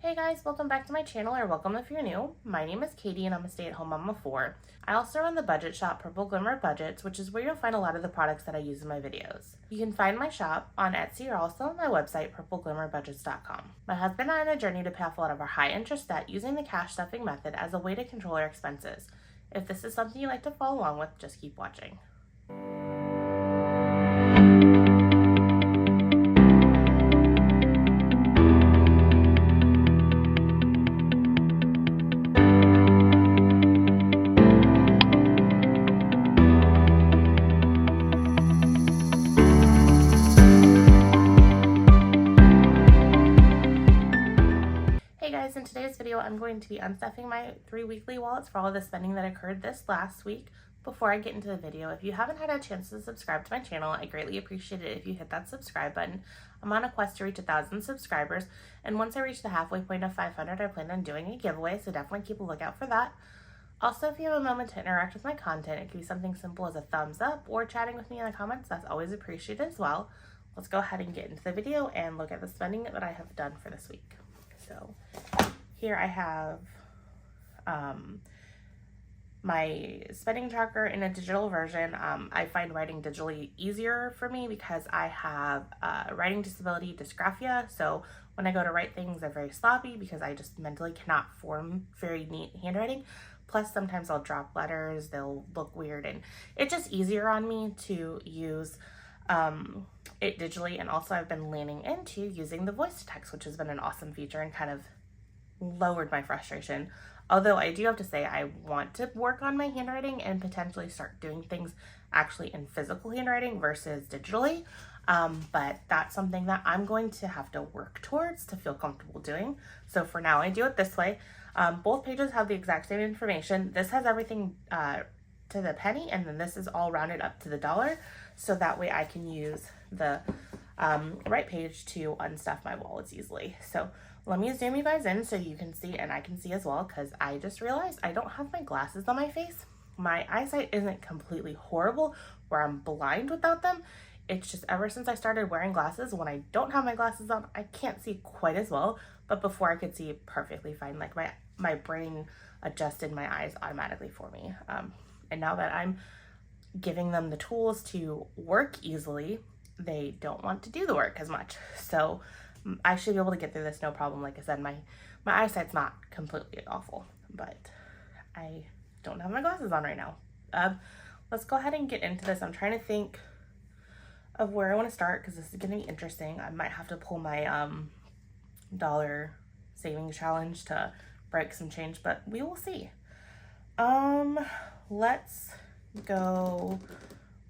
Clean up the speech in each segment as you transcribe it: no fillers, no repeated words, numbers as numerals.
Hey guys, welcome back to my channel, or welcome if you're new. My name is Katie and I'm a stay-at-home mom of 4. I also run the budget shop Purple Glimmer Budgets, which is where you'll find a lot of the products that I use in my videos. You can find my shop on Etsy or also on my website, purpleglimmerbudgets.com. My husband and I are on a journey to pay off a lot of our high interest debt using the cash stuffing method as a way to control our expenses. If this is something you'd like to follow along with, just keep watching. Hey guys, in today's video I'm going to be unstuffing my 3 weekly wallets for all of the spending that occurred this last week. Before I get into the video, if you haven't had a chance to subscribe to my channel, I greatly appreciate it if you hit that subscribe button. I'm on a quest to reach 1,000 subscribers, and once I reach the halfway point of 500, I plan on doing a giveaway, so definitely keep a lookout for that. Also, if you have a moment to interact with my content, it can be something simple as a thumbs up or chatting with me in the comments. That's always appreciated as well. Let's go ahead and get into the video and look at the spending that I have done for this week. So here I have my spending tracker in a digital version. I find writing digitally easier for me because I have writing disability dysgraphia. So when I go to write things, they're very sloppy because I just mentally cannot form very neat handwriting. Plus sometimes I'll drop letters, they'll look weird, and it's just easier on me to use it digitally. And also I've been leaning into using the voice to text, which has been an awesome feature and kind of lowered my frustration. Although I do have to say I want to work on my handwriting and potentially start doing things actually in physical handwriting versus digitally. But that's something that I'm going to have to work towards to feel comfortable doing. So for now I do it this way. Both pages have the exact same information. This has everything to the penny, and then this is all rounded up to the dollar. So that way I can use the right page to unstuff my wallets easily. So let me zoom you guys in so you can see and I can see as well, because I just realized I don't have my glasses on my face. My eyesight isn't completely horrible where I'm blind without them. It's just ever since I started wearing glasses, when I don't have my glasses on, I can't see quite as well. But before I could see perfectly fine. Like my brain adjusted my eyes automatically for me. And now that I'm giving them the tools to work easily, they don't want to do the work as much. So I should be able to get through this no problem. Like I said, my eyesight's not completely awful, but I don't have my glasses on right now. Let's go ahead and get into this. I'm trying to think of where I want to start because this is going to be interesting. I might have to pull my dollar savings challenge to break some change, but we will see. Let's go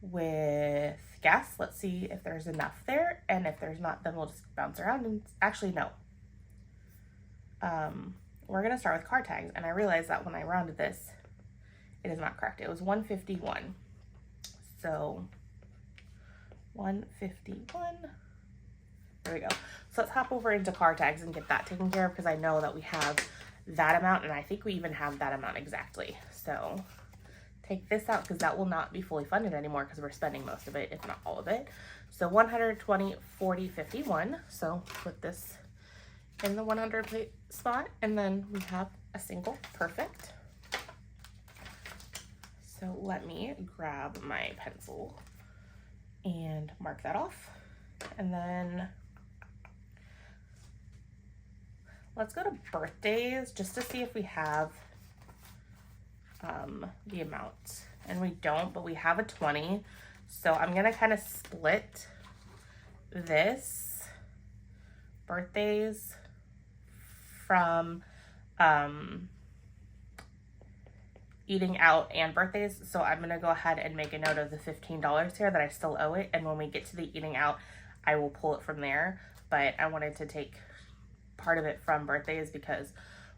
with gas. Let's see if there's enough there, and if there's not, then we'll just bounce around. And actually no, we're gonna start with car tags, and I realized that when I rounded this, it is not correct. It was 151. So 151. There we go. So let's hop over into car tags and get that taken care of, because I know that we have that amount, and I think we even have that amount exactly. So take this out because that will not be fully funded anymore because we're spending most of it, if not all of it. So 120, 40, 51. So put this in the 100 plate spot, and then we have a single. Perfect. So let me grab my pencil and mark that off. And then let's go to birthdays just to see if we have the amount. And we don't, but we have a 20. So I'm gonna kind of split this birthdays from eating out and birthdays. So I'm gonna go ahead and make a note of the $15 here that I still owe it, and when we get to the eating out I will pull it from there. But I wanted to take part of it from birthdays because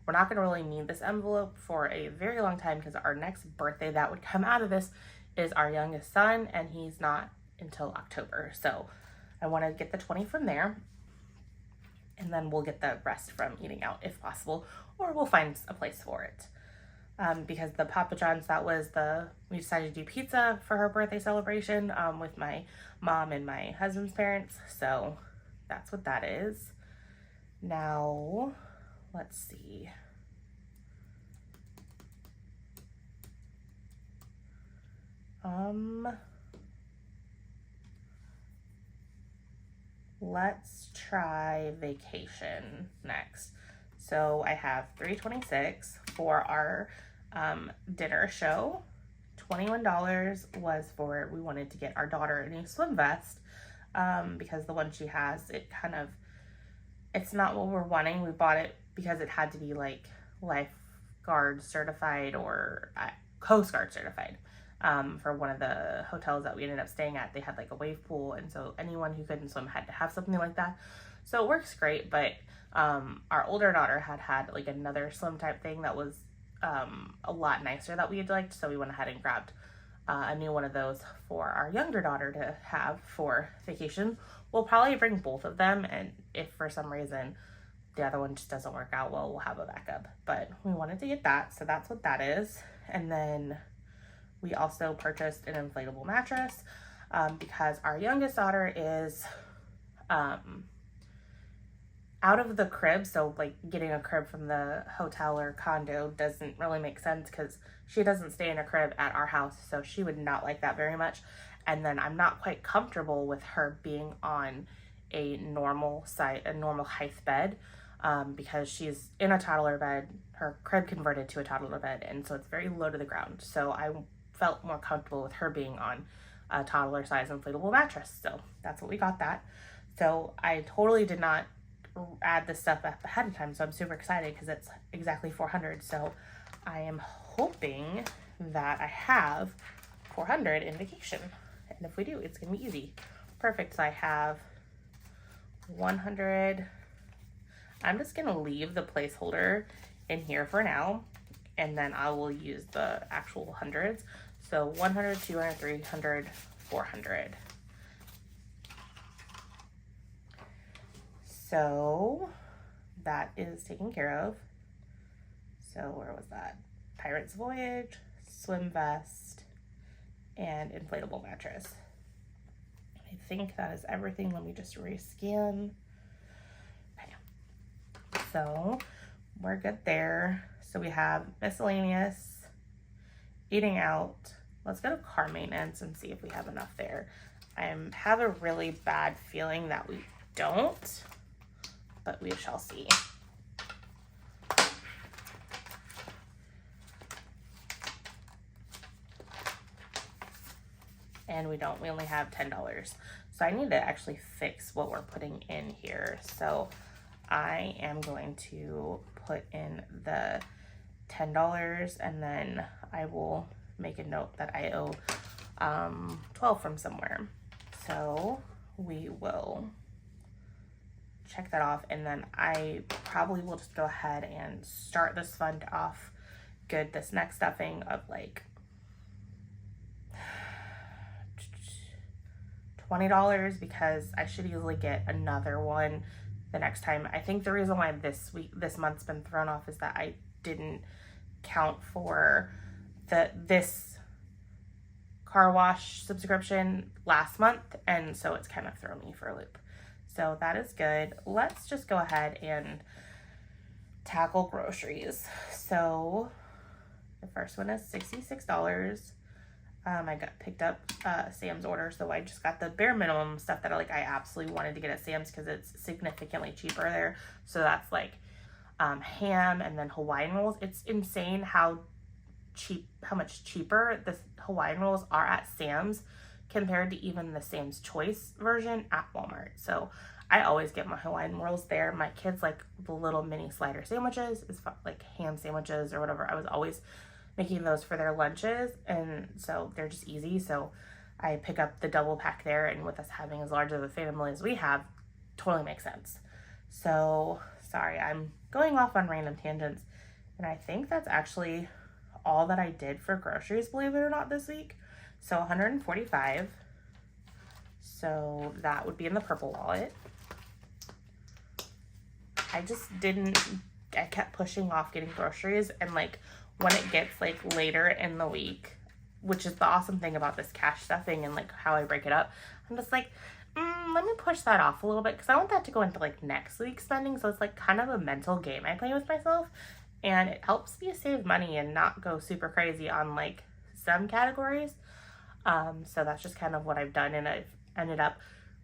we're not going to really need this envelope for a very long time, because our next birthday that would come out of this is our youngest son, and he's not until October. So I want to get the 20 from there, and then we'll get the rest from eating out if possible, or we'll find a place for it. Because the Papa John's, we decided to do pizza for her birthday celebration with my mom and my husband's parents. So that's what that is. Now let's see. Let's try vacation next. So I have $326 for our dinner show. $21 was for, we wanted to get our daughter a new swim vest because the one she has, it's not what we're wanting. We bought it because it had to be like lifeguard certified or Coast Guard certified. For one of the hotels that we ended up staying at, they had like a wave pool, and so anyone who couldn't swim had to have something like that. So it works great, but our older daughter had like another swim type thing that was a lot nicer that we had liked, so we went ahead and grabbed a new one of those for our younger daughter to have for vacation. We'll probably bring both of them, and if for some reason the other one just doesn't work out well, we'll have a backup. But we wanted to get that, so that's what that is. And then we also purchased an inflatable mattress because our youngest daughter is out of the crib. So like getting a crib from the hotel or condo doesn't really make sense because she doesn't stay in a crib at our house. So she would not like that very much. And then I'm not quite comfortable with her being on a normal height bed because she's in a toddler bed, her crib converted to a toddler bed. And so it's very low to the ground. So I felt more comfortable with her being on a toddler size inflatable mattress. So that's what we got that. So I totally did not add this stuff up ahead of time. So I'm super excited because it's exactly $400. So I am hoping that I have $400 in vacation. And if we do, it's going to be easy. Perfect. So I have $100. I'm just going to leave the placeholder in here for now. And then I will use the actual hundreds. So 100, 200, 300, 400. So that is taken care of. So where was that? Pirate's Voyage, swim vest, and inflatable mattress. I think that is everything. Let me just rescan. Okay. So we're good there. So we have miscellaneous, eating out. Let's go to car maintenance and see if we have enough there. I have a really bad feeling that we don't, but we shall see. And we don't, we only have $10. So I need to actually fix what we're putting in here. So I am going to put in the $10 and then I will make a note that I owe 12 from somewhere. So we will check that off, and then I probably will just go ahead and start this fund off good. This next stuffing of like $20 because I should easily get another one the next time. I think the reason why this month's been thrown off is that I didn't count for this car wash subscription last month, and so it's kind of thrown me for a loop. So that is good. Let's just go ahead and tackle groceries. So the first one is $66. I picked up Sam's order, so I just got the bare minimum stuff that I absolutely wanted to get at Sam's because it's significantly cheaper there. So that's like ham and then Hawaiian rolls. It's insane how much cheaper the Hawaiian rolls are at Sam's compared to even the Sam's Choice version at Walmart. So I always get my Hawaiian rolls there. My kids like the little mini slider sandwiches, like ham sandwiches or whatever. I was always making those for their lunches, and so they're just easy. So I pick up the double pack there, and with us having as large of a family as we have, totally makes sense. So sorry, I'm going off on random tangents, and I think that's actually all that I did for groceries, believe it or not, this week. So $145. So that would be in the purple wallet. I kept pushing off getting groceries, and like when it gets like later in the week, which is the awesome thing about this cash stuffing and like how I break it up, I'm just like, let me push that off a little bit because I want that to go into like next week's spending. So it's like kind of a mental game I play with myself, and it helps me save money and not go super crazy on like some categories. So that's just kind of what I've done, and I've ended up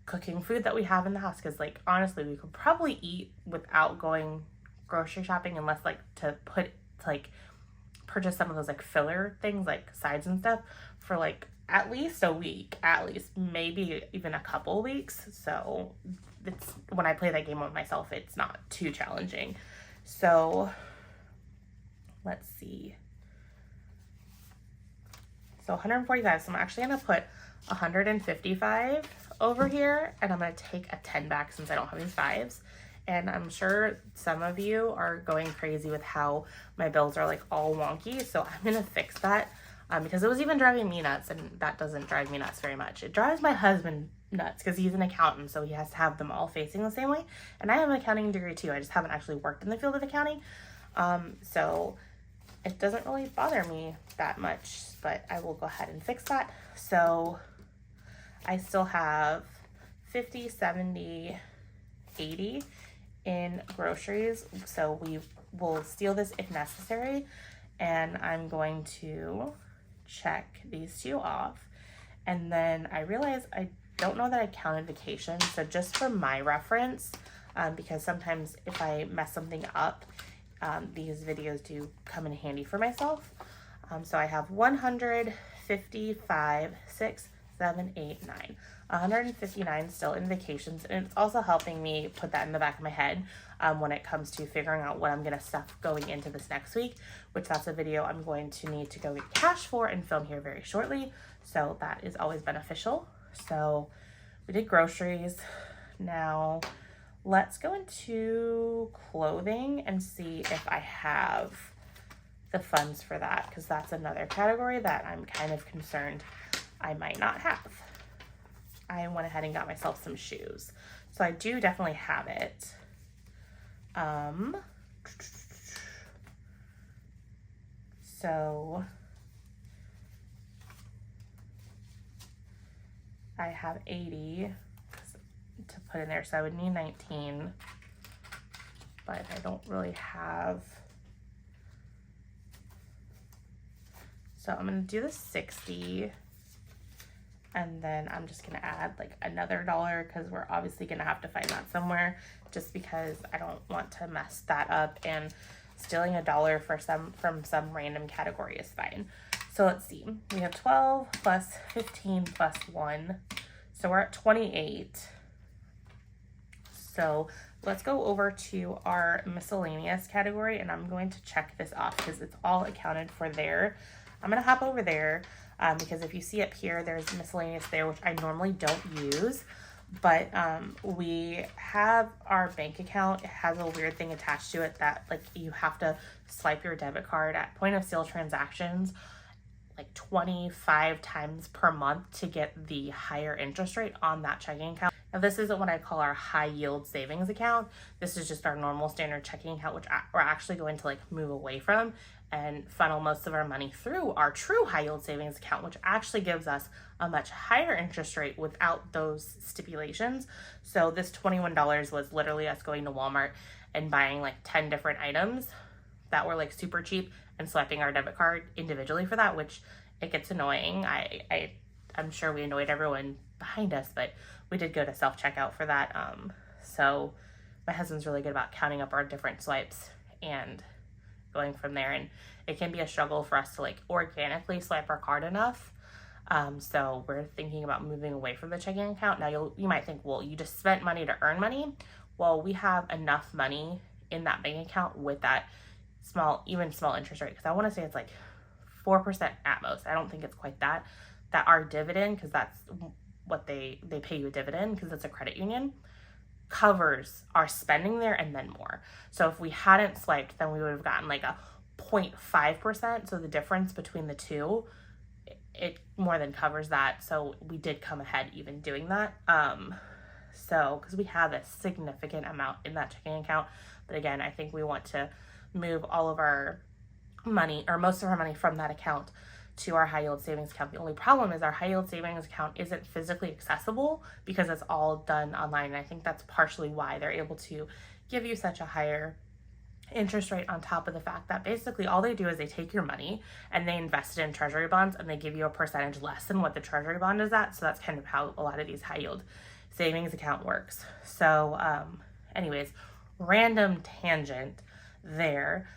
cooking food that we have in the house because like honestly we could probably eat without going grocery shopping unless like to purchase some of those like filler things like sides and stuff for like at least a week, at least maybe even a couple weeks. So it's when I play that game with myself, it's not too challenging. So let's see. So 145, so I'm actually gonna put 155 over here, and I'm gonna take a 10 back since I don't have any 5s. And I'm sure some of you are going crazy with how my bills are like all wonky, so I'm gonna fix that because it was even driving me nuts, and that doesn't drive me nuts very much. It drives my husband nuts because he's an accountant, so he has to have them all facing the same way. And I have an accounting degree too, I just haven't actually worked in the field of accounting. So it doesn't really bother me that much, but I will go ahead and fix that. So I still have 50, 70, 80 in groceries. So we will steal this if necessary. And I'm going to check these 2 off. And then I realized I don't know that I counted vacation. So just for my reference, because sometimes if I mess something up, these videos do come in handy for myself. So I have 155, 6, 7, 8, 9. 159 still in vacations, and it's also helping me put that in the back of my head when it comes to figuring out what I'm gonna stuff going into this next week, which that's a video I'm going to need to go get cash for and film here very shortly. So that is always beneficial. So we did groceries. Now let's go into clothing and see if I have the funds for that, because that's another category that I'm kind of concerned I might not have. I went ahead and got myself some shoes. So I do definitely have it. So I have 80 to put in there, so I would need 19, but I don't really have. So I'm gonna do the 60, and then I'm just gonna add like another $1 because we're obviously gonna have to find that somewhere, just because I don't want to mess that up, and stealing $1 from some random category is fine. So let's see, we have 12 plus 15 plus 1, so we're at 28. So let's go over to our miscellaneous category, and I'm going to check this off because it's all accounted for there. I'm gonna hop over there because if you see up here, there's miscellaneous there, which I normally don't use, but we have our bank account. It has a weird thing attached to it that like you have to swipe your debit card at point of sale transactions like 25 times per month to get the higher interest rate on that checking account. Now this isn't what I call our high yield savings account. This is just our normal standard checking account, which we're actually going to like move away from and funnel most of our money through our true high yield savings account, which actually gives us a much higher interest rate without those stipulations. So this $21 was literally us going to Walmart and buying like 10 different items that were like super cheap and swiping our debit card individually for that, which it gets annoying. I'm sure we annoyed everyone behind us, but we did go to self-checkout for that. So my husband's really good about counting up our different swipes and going from there. And it can be a struggle for us to like organically swipe our card enough. So we're thinking about moving away from the checking account. Now you might think, well, you just spent money to earn money. Well, we have enough money in that bank account with that small interest rate, because I want to say it's like 4% at most. I don't think it's quite that our dividend, because that's what they pay you a dividend because it's a credit union, covers our spending there and then more. So if we hadn't swiped, then we would have gotten like a 0.5%. So the difference between the two, it more than covers that. So we did come ahead even doing that. So because we have a significant amount in that checking account, but again, I think we want to move all of our money or most of our money from that account to our high yield savings account. The only problem is our high yield savings account isn't physically accessible because it's all done online. And I think that's partially why they're able to give you such a higher interest rate, on top of the fact that basically all they do is they take your money and they invest it in treasury bonds, and they give you a percentage less than what the treasury bond is at. So that's kind of how a lot of these high yield savings account works. So anyways, random tangent there.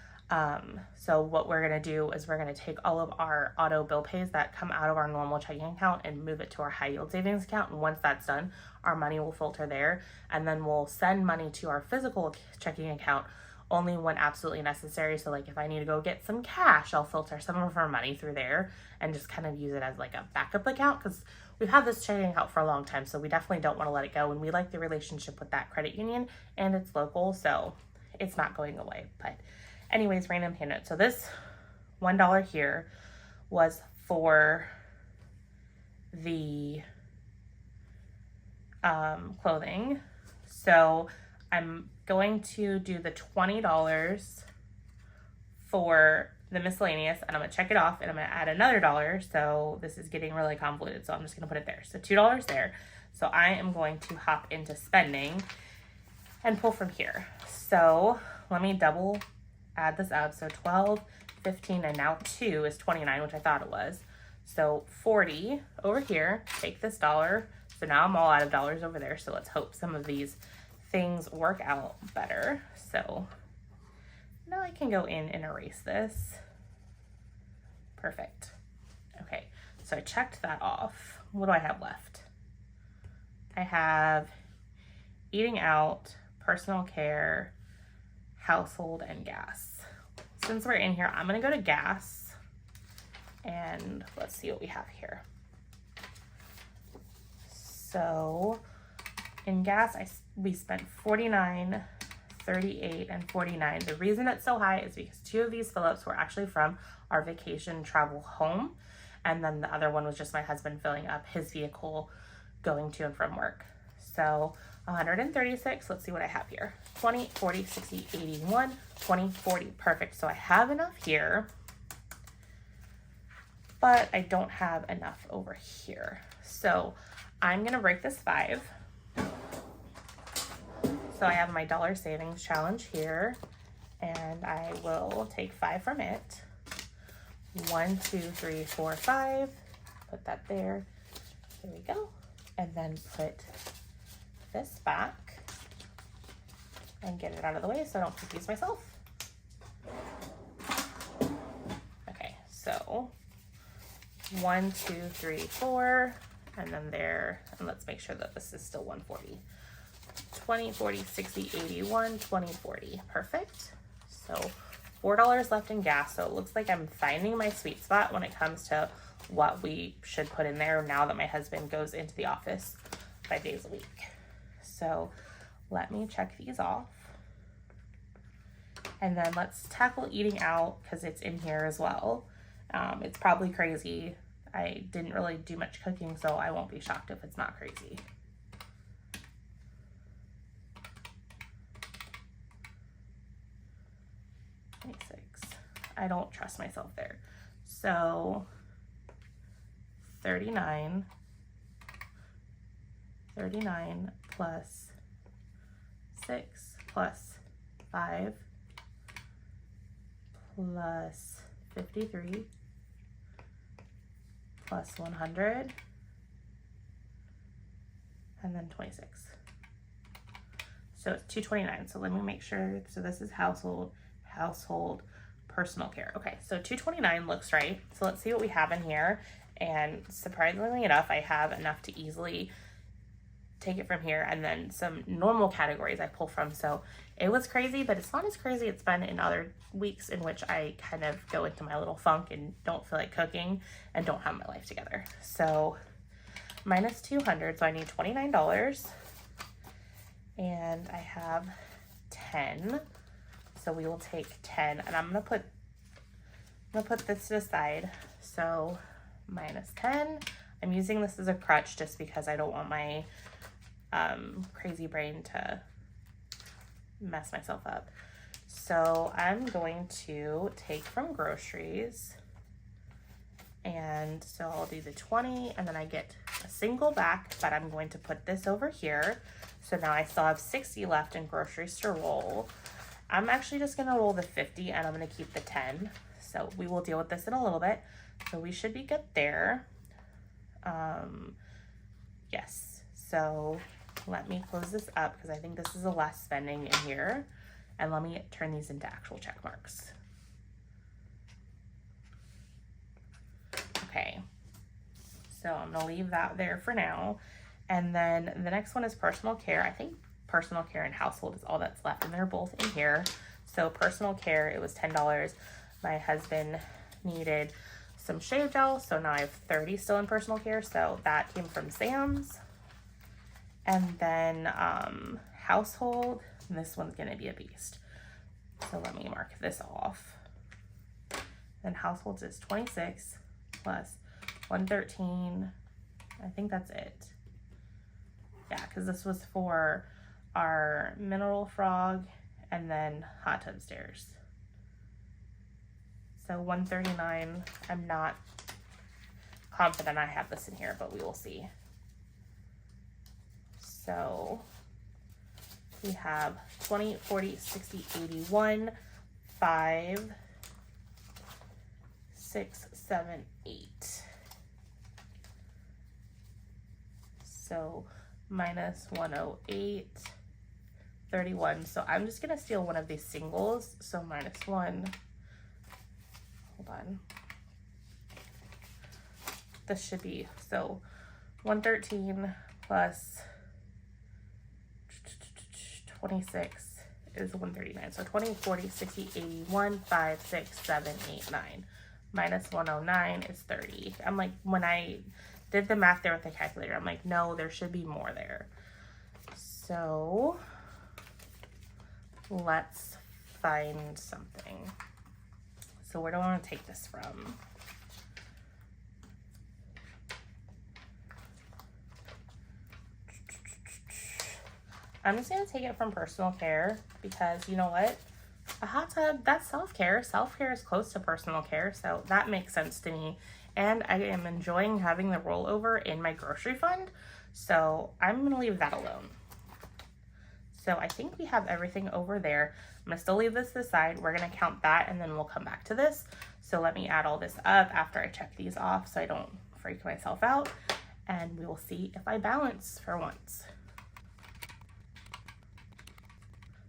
So what we're going to do is we're going to take all of our auto bill pays that come out of our normal checking account and move it to our high yield savings account. And once that's done, our money will filter there, and then we'll send money to our physical checking account only when absolutely necessary. So like if I need to go get some cash, I'll filter some of our money through there and just kind of use it as like a backup account, because we've had this checking account for a long time, so we definitely don't want to let it go, and we like the relationship with that credit union, and it's local, so it's not going away. But anyways, random tangent. So this $1 here was for the clothing. So I'm going to do the $20 for the miscellaneous, and I'm going to check it off, and I'm going to add another $1. So this is getting really convoluted, so I'm just going to put it there. So $2 there. So I am going to hop into spending and pull from here. So let me double add this up. So 12, 15, and now 2 is 29, which I thought it was. So 40 over here, take this $1. So now I'm all out of dollars over there. So let's hope some of these things work out better. So now I can go in and erase this. Perfect. Okay, so I checked that off. What do I have left? I have eating out, personal care, household, and gas. Since we're in here, I'm gonna go to gas, and let's see what we have here. So in gas, we spent $49, $38, and $49. The reason it's so high is because 2 of these fill-ups were actually from our vacation travel home, and then the other one was just my husband filling up his vehicle going to and from work. So 136, let's see what I have here. 20, 40, 60, 81, 20, 40. Perfect. So I have enough here, but I don't have enough over here. So I'm gonna break this 5. So I have my dollar savings challenge here, and I will take 5 from it. 1, 2, 3, 4, 5. Put that there. There we go. And then put this back and get it out of the way so I don't confuse myself. Okay, so 1, 2, 3, 4, and then there, and let's make sure that this is still 140. 20, 40, 60, 81, 20, 40. Perfect. So $4 left in gas. So it looks like I'm finding my sweet spot when it comes to what we should put in there now that my husband goes into the office 5 days a week. So let me check these off. And then let's tackle eating out, because it's in here as well. It's probably crazy. I didn't really do much cooking, so I won't be shocked if it's not crazy. I don't trust myself there. So 39 plus 6 plus 5 plus 53 plus 100, and then 26. So it's 229. So let me make sure. So this is household, personal care. Okay, so 229 looks right. So let's see what we have in here. And surprisingly enough, I have enough to easily take it from here, and then some normal categories I pull from. So it was crazy, but it's not as crazy it's been in other weeks in which I kind of go into my little funk and don't feel like cooking and don't have my life together. So minus 200, so I need $29, and I have 10. So we will take 10, and I'm gonna put this to the side. So minus 10. I'm using this as a crutch just because I don't want my crazy brain to mess myself up. So I'm going to take from groceries And so I'll do the 20 and then I get a single back, but I'm going to put this over here. So now I still have 60 left in groceries to roll. I'm actually just gonna roll the 50 and I'm gonna keep the 10. So we will deal with this in a little bit. So we should be good there. Yes, so let me close this up because I think this is the less spending in here. And let me turn these into actual check marks. Okay, so I'm gonna leave that there for now. And then the next one is personal care. I think personal care and household is all that's left, and they're both in here. So personal care, it was $10. My husband needed some shave gel, so now I have 30 still in personal care. So that came from Sam's. And then household, this one's gonna be a beast. So let me mark this off. Then households is 26 plus 113. I think that's it. Yeah, because this was for our mineral frog and then hot tub stairs. So 139, I'm not confident I have this in here, but we will see. So we have 20, 40, 60, 81, 5, 6, 7, 8. So minus 108, 31. So I'm just gonna steal one of these singles. So -1, hold on. This should be, so 113 plus 26 is 139. So 20, 40, 60, 81, 5, 6, 7, 8, 9. Minus 109 is 30. I'm like, when I did the math there with the calculator, I'm like, no, there should be more there. So let's find something. So where do I want to take this from? I'm just going to take it from personal care because you know what? A hot tub, that's self-care. Self-care is close to personal care, so that makes sense to me. And I am enjoying having the rollover in my grocery fund, so I'm going to leave that alone. So I think we have everything over there. I'm going to still leave this to the side. We're going to count that, and then we'll come back to this. So let me add all this up after I check these off so I don't freak myself out, and we will see if I balance for once.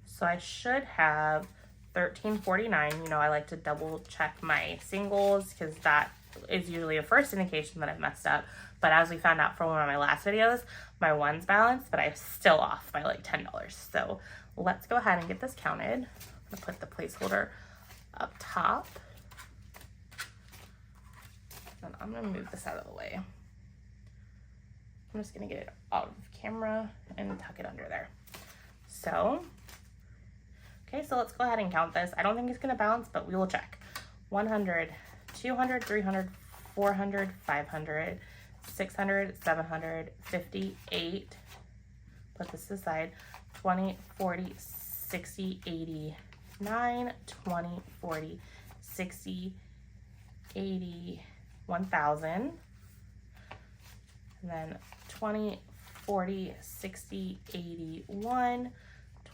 So I should have $13.49. You know, I like to double check my singles because that is usually a first indication that I've messed up. But as we found out from one of my last videos, my one's balanced, but I'm still off by like $10. So let's go ahead and get this counted. I'm gonna put the placeholder up top. And I'm gonna move this out of the way. I'm just gonna get it out of camera and tuck it under there. So, okay, so let's go ahead and count this. I don't think it's gonna balance, but we will check. 100, 200, 300, 400, 500, 600, 700, 58. Put this aside. 20, 40, 60, 80, 9, 20, 40, 60, 80, 1,000. And then 20, 40, 60, 81,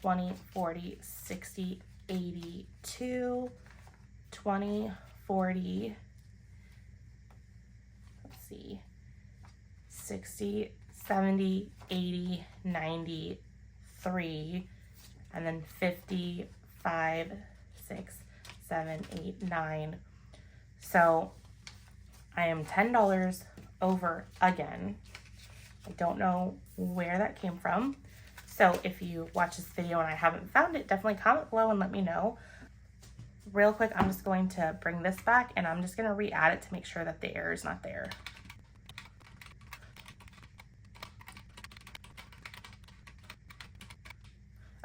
20, 40, 60, 82, 20, 40, let's see, 60, 70, 80, 93, and then 50, 5, 6, 7, 8, 9. So I am $10 over again. I don't know where that came from. So if you watch this video and I haven't found it, definitely comment below and let me know. Real quick, I'm just going to bring this back and I'm just going to re-add it to make sure that the error is not there.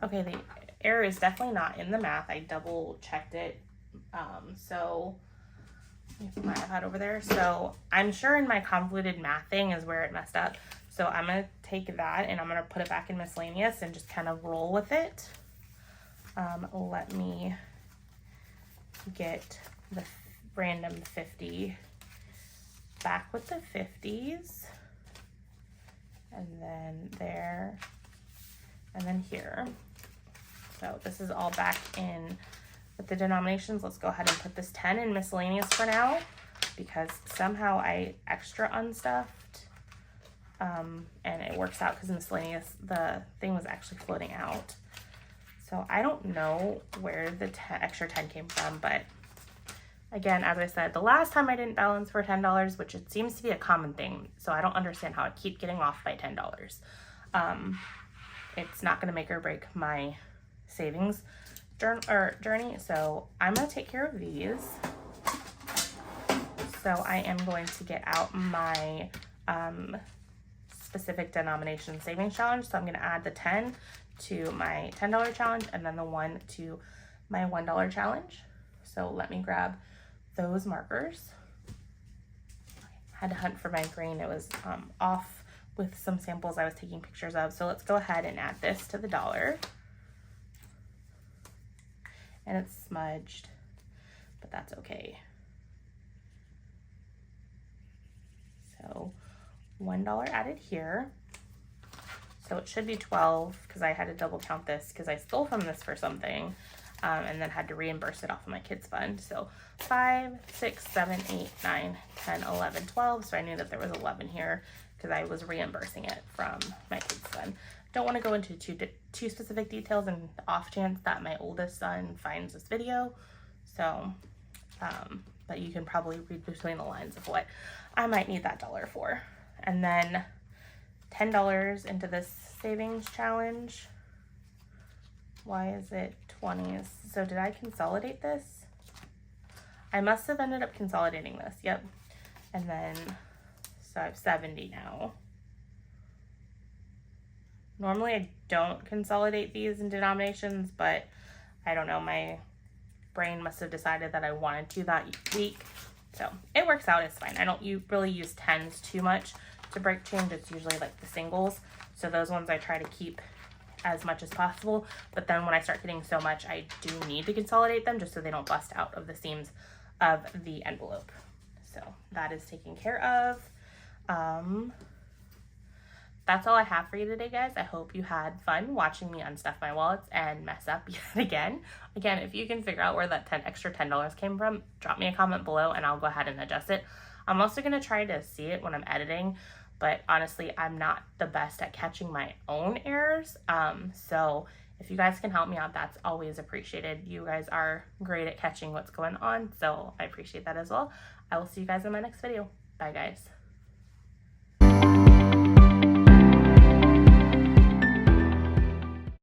Okay, the error is definitely not in the math. I double checked it. So let me put my iPad over there. So I'm sure in my convoluted math thing is where it messed up. So I'm going to take that and I'm going to put it back in miscellaneous and just kind of roll with it. Let me get the random 50 back with the 50s, and then there, and then here. So this is all back in with the denominations. Let's go ahead and put this 10 in miscellaneous for now, because somehow I extra unstuffed, and it works out because miscellaneous, the thing was actually floating out. So I don't know where the extra 10 came from, but again, as I said, the last time I didn't balance for $10, which it seems to be a common thing, so I don't understand how I keep getting off by $10. It's not going to make or break my savings journey, so I'm going to take care of these. So I am going to get out my specific denomination savings challenge. So I'm going to add the 10 to my $10 challenge, and then the 1 to my $1 challenge. So let me grab those markers. I had to hunt for my green. It was off with some samples I was taking pictures of. So let's go ahead and add this to the dollar. And it's smudged, but that's okay. So $1 added here. So it should be 12 because I had to double count this because I stole from this for something, and then had to reimburse it off of my kids fund. So 5, 6, 7, 8, 9, 10, 11, 12. So I knew that there was 11 here because I was reimbursing it from my kids fund. Don't want to go into too specific details in the off chance that my oldest son finds this video. So, but you can probably read between the lines of what I might need that dollar for. And then $10 into this savings challenge. Why is it 20s? So did I consolidate this? I must have ended up consolidating this. Yep. And then, so I have 70 now. Normally I don't consolidate these in denominations, but I don't know, my brain must have decided that I wanted to that week. So it works out, it's fine. I don't really use 10s too much to break change. It's usually like the singles. So those ones I try to keep as much as possible. But then when I start getting so much, I do need to consolidate them just so they don't bust out of the seams of the envelope. So that is taken care of. That's all I have for you today, guys. I hope you had fun watching me unstuff my wallets and mess up yet again. Again, if you can figure out where that extra $10 came from, drop me a comment below and I'll go ahead and adjust it. I'm also going to try to see it when I'm editing, but honestly, I'm not the best at catching my own errors. So if you guys can help me out, that's always appreciated. You guys are great at catching what's going on, so I appreciate that as well. I will see you guys in my next video. Bye, guys.